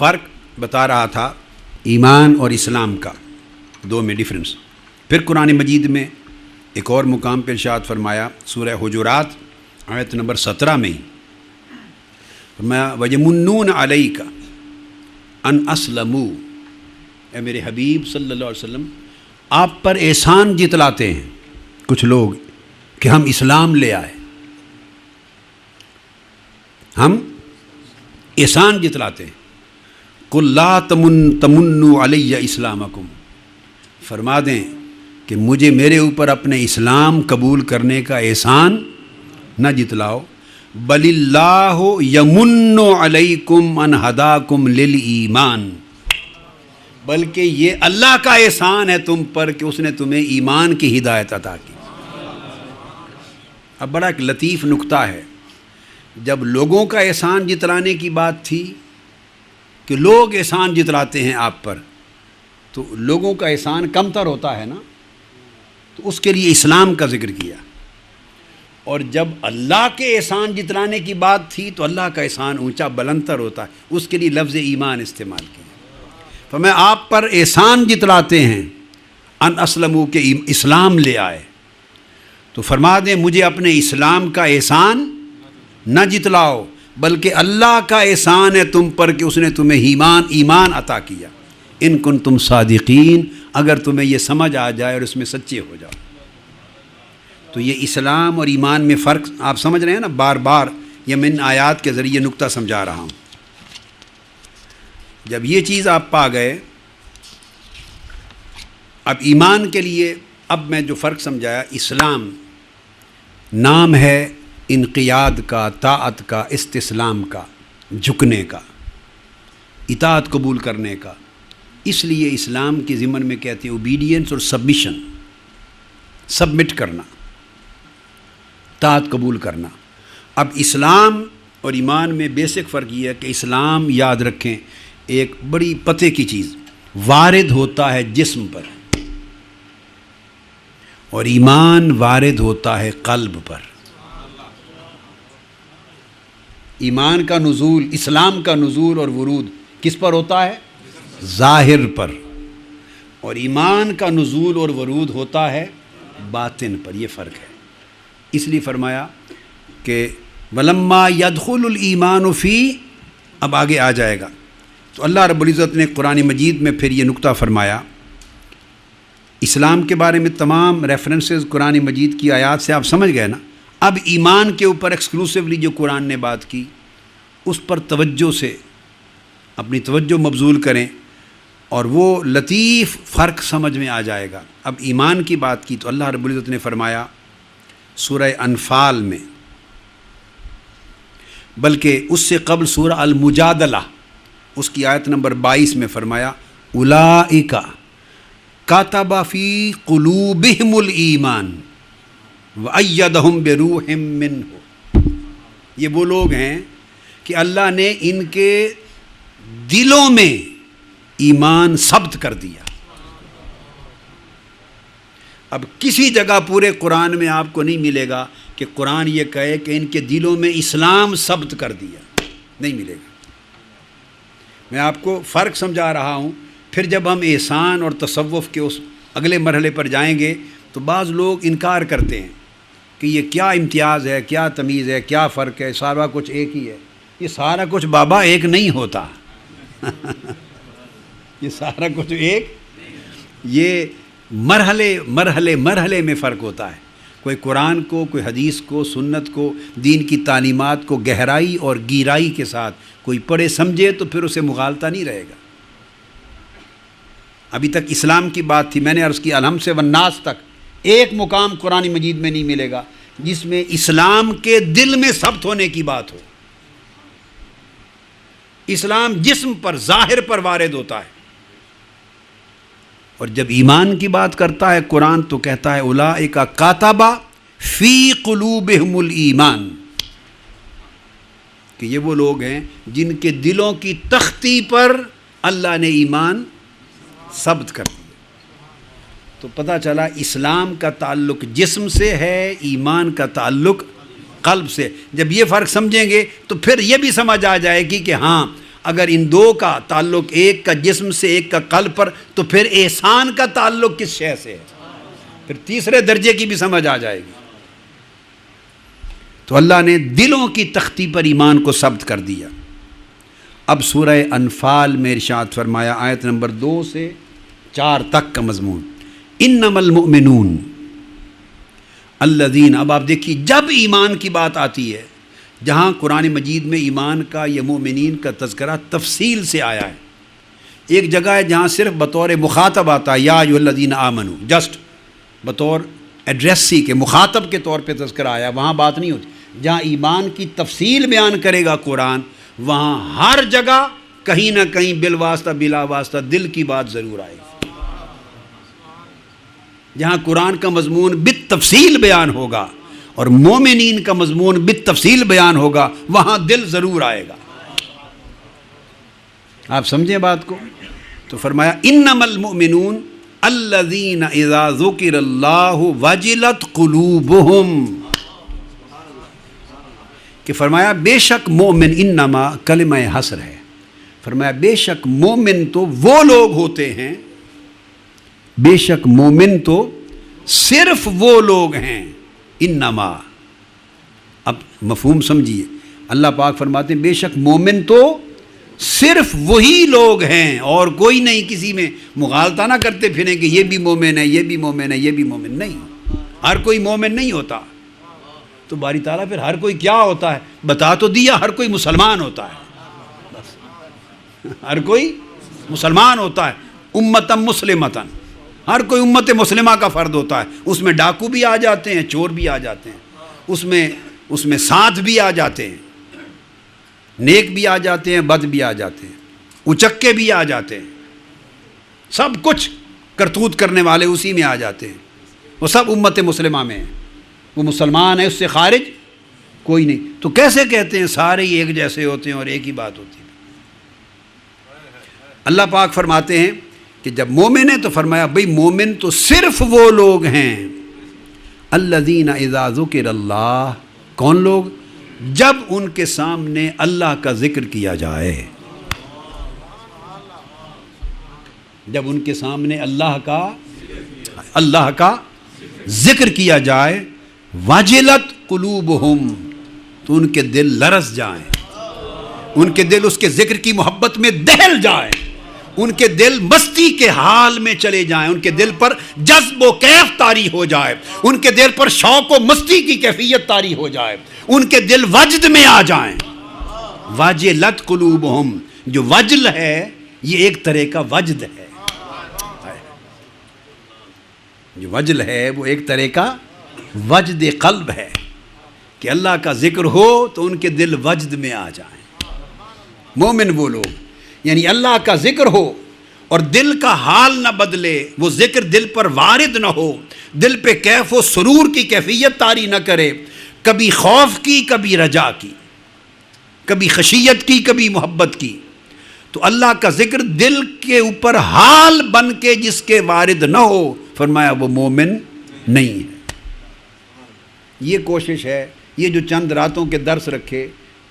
فرق بتا رہا تھا ایمان اور اسلام کا، دو میں ڈفرنس۔ پھر قرآن مجید میں ایک اور مقام پہ ارشاد فرمایا سورہ حجرات آیت نمبر 17 میں ہی فرمایا وَيَمُنُّونَ عَلَيْكَ أَنْ أَسْلَمُوا، اے میرے حبیب صلی اللہ علیہ وسلم آپ پر احسان جتلاتے ہیں کچھ لوگ کہ ہم اسلام لے آئے، ہم احسان جتلاتے ہیں۔ قُلْ لَا تَمُنُّوا عَلَيَّ إِسْلَامَكُمْ، فرما دیں کہ مجھے میرے اوپر اپنے اسلام قبول کرنے کا احسان نہ جتلاؤ، بل اللہ یمن علیکم ان ہداکم للایمان، بلکہ یہ اللہ کا احسان ہے تم پر کہ اس نے تمہیں ایمان کی ہدایت عطا کی۔ اب بڑا ایک لطیف نکتہ ہے، جب لوگوں کا احسان جتلانے کی بات تھی کہ لوگ احسان جتلاتے ہیں آپ پر، تو لوگوں کا احسان کم تر ہوتا ہے نا، تو اس کے لیے اسلام کا ذکر کیا۔ اور جب اللہ کے احسان جتلانے کی بات تھی تو اللہ کا احسان اونچا بلند تر ہوتا ہے، اس کے لیے لفظ ایمان استعمال کیا۔ تو میں آپ پر احسان جتلاتے ہیں ان اسلموا کہ اسلام لے آئے، تو فرما دیں مجھے اپنے اسلام کا احسان نہ جتلاؤ، بلکہ اللہ کا احسان ہے تم پر کہ اس نے تمہیں ایمان عطا کیا، ان کنتم صادقین، اگر تمہیں یہ سمجھ آ جائے اور اس میں سچے ہو جاؤ۔ تو یہ اسلام اور ایمان میں فرق آپ سمجھ رہے ہیں نا، بار بار یہ میں ان آیات کے ذریعے نقطہ سمجھا رہا ہوں۔ جب یہ چیز آپ پا گئے، اب ایمان کے لیے اب میں جو فرق سمجھایا، اسلام نام ہے انقیاد کا، طاعت کا، استسلام کا، جھکنے کا، اطاعت قبول کرنے کا، اس لیے اسلام کے ضمن میں کہتے ہیں اوبیڈینس اور سبمیشن، سبمٹ کرنا، طاعت قبول کرنا۔ اب اسلام اور ایمان میں بیسک فرق یہ ہے کہ اسلام یاد رکھیں ایک بڑی پتے کی چیز، وارد ہوتا ہے جسم پر، اور ایمان وارد ہوتا ہے قلب پر۔ ایمان کا نزول، اسلام کا نزول اور ورود کس پر ہوتا ہے؟ ظاہر پر، اور ایمان کا نزول اور ورود ہوتا ہے باطن پر۔ یہ فرق ہے، اس لیے فرمایا کہ وَلَمَّا يَدْخُلُ الْإِيمَانُ فِي، اب آگے آ جائے گا۔ تو اللہ رب العزت نے قرآن مجید میں پھر یہ نقطہ فرمایا، اسلام کے بارے میں تمام ریفرنسز قرآن مجید کی آیات سے آپ سمجھ گئے نا۔ اب ایمان کے اوپر ایکسکلوسیولی جو قرآن نے بات کی، اس پر توجہ سے اپنی توجہ مبذول کریں، اور وہ لطیف فرق سمجھ میں آ جائے گا۔ اب ایمان کی بات کی تو اللہ رب العزت نے فرمایا سورہ انفال میں، بلکہ اس سے قبل سورہ المجادلہ اس کی آیت نمبر 22 میں فرمایا اولئک کتب فی قلوبہم الایمان وأیدہم بروح منہ، یہ وہ لوگ ہیں کہ اللہ نے ان کے دلوں میں ایمان ثبت کر دیا۔ اب کسی جگہ پورے قرآن میں آپ کو نہیں ملے گا کہ قرآن یہ کہے کہ ان کے دلوں میں اسلام ثبت کر دیا، نہیں ملے گا۔ میں آپ کو فرق سمجھا رہا ہوں۔ پھر جب ہم احسان اور تصوف کے اس اگلے مرحلے پر جائیں گے تو بعض لوگ انکار کرتے ہیں کہ یہ کیا امتیاز ہے، کیا تمیز ہے، کیا فرق ہے، سارا کچھ ایک ہی ہے۔ یہ سارا کچھ بابا ایک نہیں ہوتا یہ سارا کچھ ایک، یہ مرحلے میں فرق ہوتا ہے۔ کوئی قرآن کو، کوئی حدیث کو، سنت کو، دین کی تعلیمات کو گہرائی اور گیرائی کے ساتھ کوئی پڑھے سمجھے تو پھر اسے مغالطہ نہیں رہے گا۔ ابھی تک اسلام کی بات تھی، میں نے عرض کی الحم سے والناس تک ایک مقام قرآن مجید میں نہیں ملے گا جس میں اسلام کے دل میں ثبت ہونے کی بات ہو۔ اسلام جسم پر، ظاہر پر وارد ہوتا ہے، اور جب ایمان کی بات کرتا ہے قرآن تو کہتا ہے اولئک کتب فی قلوبہم الایمان، کہ یہ وہ لوگ ہیں جن کے دلوں کی تختی پر اللہ نے ایمان ثبت کر دیا۔ تو پتہ چلا اسلام کا تعلق جسم سے ہے، ایمان کا تعلق قلب سے۔ جب یہ فرق سمجھیں گے تو پھر یہ بھی سمجھ آ جائے گی کہ ہاں اگر ان دو کا تعلق ایک کا جسم سے ایک کا قلب پر، تو پھر احسان کا تعلق کس شے سے ہے؟ پھر تیسرے درجے کی بھی سمجھ آ جائے گی۔ تو اللہ نے دلوں کی تختی پر ایمان کو ثبت کر دیا۔ اب سورہ انفال میں ارشاد فرمایا، آیت نمبر 2 سے 4 تک کا مضمون، انما المؤمنون الذین۔ اب آپ دیکھیے جب ایمان کی بات آتی ہے، جہاں قرآن مجید میں ایمان کا یا مومنین کا تذکرہ تفصیل سے آیا ہے، ایک جگہ ہے جہاں صرف بطور مخاطب آتا ہے، یا ایھا الذین آمنو، جسٹ بطور ایڈریسی کے مخاطب کے طور پہ تذکرہ آیا، وہاں بات نہیں ہوتی۔ جہاں ایمان کی تفصیل بیان کرے گا قرآن، وہاں ہر جگہ کہیں نہ کہیں بالواسطہ بلا واسطہ دل کی بات ضرور آئے گی۔ جہاں قرآن کا مضمون بالتفصیل بیان ہوگا اور مومنین کا مضمون بالتفصیل بیان ہوگا، وہاں دل ضرور آئے گا۔ آپ سمجھیں بات کو؟ تو فرمایا انما المؤمنون الذین اذا ذکر اللہ وجلت قلوبہم، کہ فرمایا بے شک مومن، انما کلمہ حصر ہے، فرمایا بے شک مومن تو وہ لوگ ہوتے ہیں، بے شک مومن تو صرف وہ لوگ ہیں، انما۔ اب مفہوم سمجھیے، اللہ پاک فرماتے ہیں بے شک مومن تو صرف وہی لوگ ہیں اور کوئی نہیں، کسی میں مغالطہ نہ کرتے پھریں کہ یہ بھی مومن ہے، یہ بھی مومن ہے، یہ بھی مومن نہیں، ہر کوئی مومن نہیں ہوتا۔ تو باری تعالیٰ پھر ہر کوئی کیا ہوتا ہے بتا تو دیا، ہر کوئی مسلمان ہوتا ہے، بس ہر کوئی مسلمان ہوتا ہے، امتم مسلمتن، ہر کوئی امت مسلمہ کا فرد ہوتا ہے۔ اس میں ڈاکو بھی آ جاتے ہیں، چور بھی آ جاتے ہیں، اس میں ساتھ بھی آ جاتے ہیں، نیک بھی آ جاتے ہیں، بد بھی آ جاتے ہیں، اچکے بھی آ جاتے ہیں، سب کچھ کرتوت کرنے والے اسی میں آ جاتے ہیں، وہ سب امت مسلمہ میں ہیں، وہ مسلمان ہے، اس سے خارج کوئی نہیں۔ تو کیسے کہتے ہیں سارے ہی ایک جیسے ہوتے ہیں اور ایک ہی بات ہوتی ہے؟ اللہ پاک فرماتے ہیں کہ جب مومن ہے تو فرمایا بھئی مومن تو صرف وہ لوگ ہیں الذین اذا ذکر اللہ، کون لوگ؟ جب ان کے سامنے اللہ کا ذکر کیا جائے، جب ان کے سامنے اللہ کا ذکر کیا جائے، واجلت قلوبہم، تو ان کے دل لرز جائیں، ان کے دل اس کے ذکر کی محبت میں دہل جائیں، ان کے دل مستی کے حال میں چلے جائیں، ان کے دل پر جذب و کیف طاری ہو جائے، ان کے دل پر شوق و مستی کی کیفیت طاری ہو جائے، ان کے دل وجد میں آ جائیں۔ واجلت قلوبہم، جو وجل ہے یہ ایک طرح کا وجد ہے، جو وجل ہے وہ ایک طرح کا وجد قلب ہے، کہ اللہ کا ذکر ہو تو ان کے دل وجد میں آ جائیں۔ مومن وہ لوگ، یعنی اللہ کا ذکر ہو اور دل کا حال نہ بدلے، وہ ذکر دل پر وارد نہ ہو، دل پہ کیف و سرور کی کیفیت طاری نہ کرے، کبھی خوف کی، کبھی رجا کی، کبھی خشیت کی، کبھی محبت کی، تو اللہ کا ذکر دل کے اوپر حال بن کے جس کے وارد نہ ہو، فرمایا وہ مومن نہیں ہے۔ یہ کوشش ہے، یہ جو چند راتوں کے درس رکھے،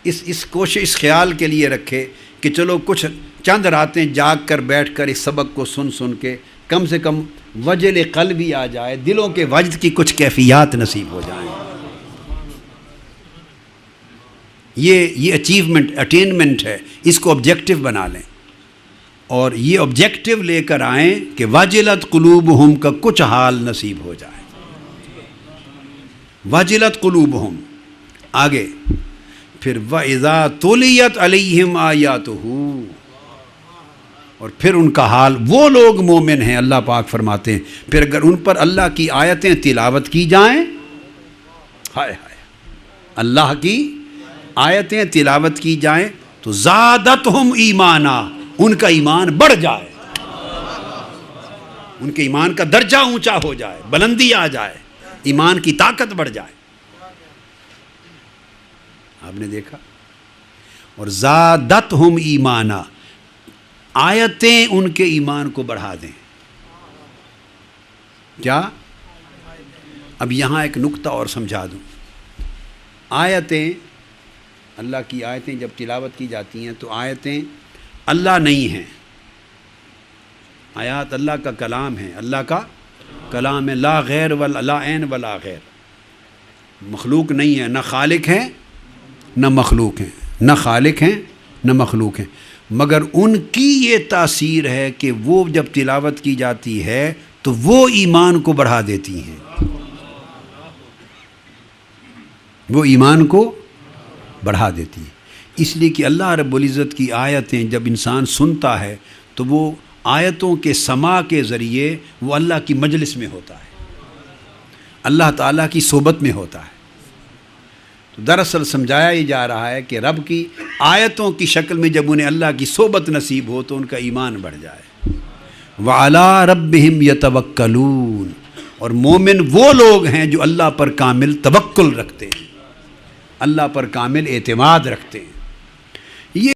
اس کوشش، اس خیال کے لیے رکھے کہ چلو کچھ چند راتیں جاگ کر بیٹھ کر اس سبق کو سن کے کم سے کم وجل قلبی آ جائے، دلوں کے وجد کی کچھ کیفیات نصیب ہو جائیں۔ یہ اٹینمنٹ ہے، اس کو آبجیکٹو بنا لیں اور یہ آبجیکٹو لے کر آئیں کہ واجلت قلوبہم کا کچھ حال نصیب ہو جائے۔ واجلت قلوبہم، آگے پھر وَإِذَا تُلِيَتْ عَلَيْهِمْ آیاتُهُ، اور پھر ان کا حال، وہ لوگ مومن ہیں، اللہ پاک فرماتے ہیں پھر اگر ان پر اللہ کی آیتیں تلاوت کی جائیں، ہائے ہائے، اللہ کی آیتیں تلاوت کی جائیں تو زادتہم ایمانا، ان کا ایمان بڑھ جائے، ان کے ایمان کا درجہ اونچا ہو جائے، بلندی آ جائے، ایمان کی طاقت بڑھ جائے۔ آپ نے دیکھا، اور زادتہم ایمانا، آیتیں ان کے ایمان کو بڑھا دیں۔ کیا؟ اب یہاں ایک نقطہ اور سمجھا دوں۔ آیتیں، اللہ کی آیتیں جب تلاوت کی جاتی ہیں تو آیتیں اللہ نہیں ہیں، آیات اللہ کا کلام ہے، اللہ کا کلام ہے، لا غیر ولا عین ولا غیر، مخلوق نہیں ہے، نہ خالق ہیں نہ مخلوق ہیں، نہ خالق ہیں نہ مخلوق ہیں، مگر ان کی یہ تاثیر ہے کہ وہ جب تلاوت کی جاتی ہے تو وہ ایمان کو بڑھا دیتی ہیں، وہ ایمان کو بڑھا دیتی ہے، اس لیے کہ اللہ رب العزت کی آیتیں جب انسان سنتا ہے تو وہ آیتوں کے سماع کے ذریعے وہ اللہ کی مجلس میں ہوتا ہے، اللہ تعالیٰ کی صحبت میں ہوتا ہے۔ تو دراصل سمجھایا ہی جا رہا ہے کہ رب کی آیتوں کی شکل میں جب انہیں اللہ کی صحبت نصیب ہو تو ان کا ایمان بڑھ جائے۔ وَعَلَىٰ رَبِّهِمْ يَتَوَكَّلُونَ، اور مومن وہ لوگ ہیں جو اللہ پر کامل توکل رکھتے ہیں، اللہ پر کامل اعتماد رکھتے ہیں۔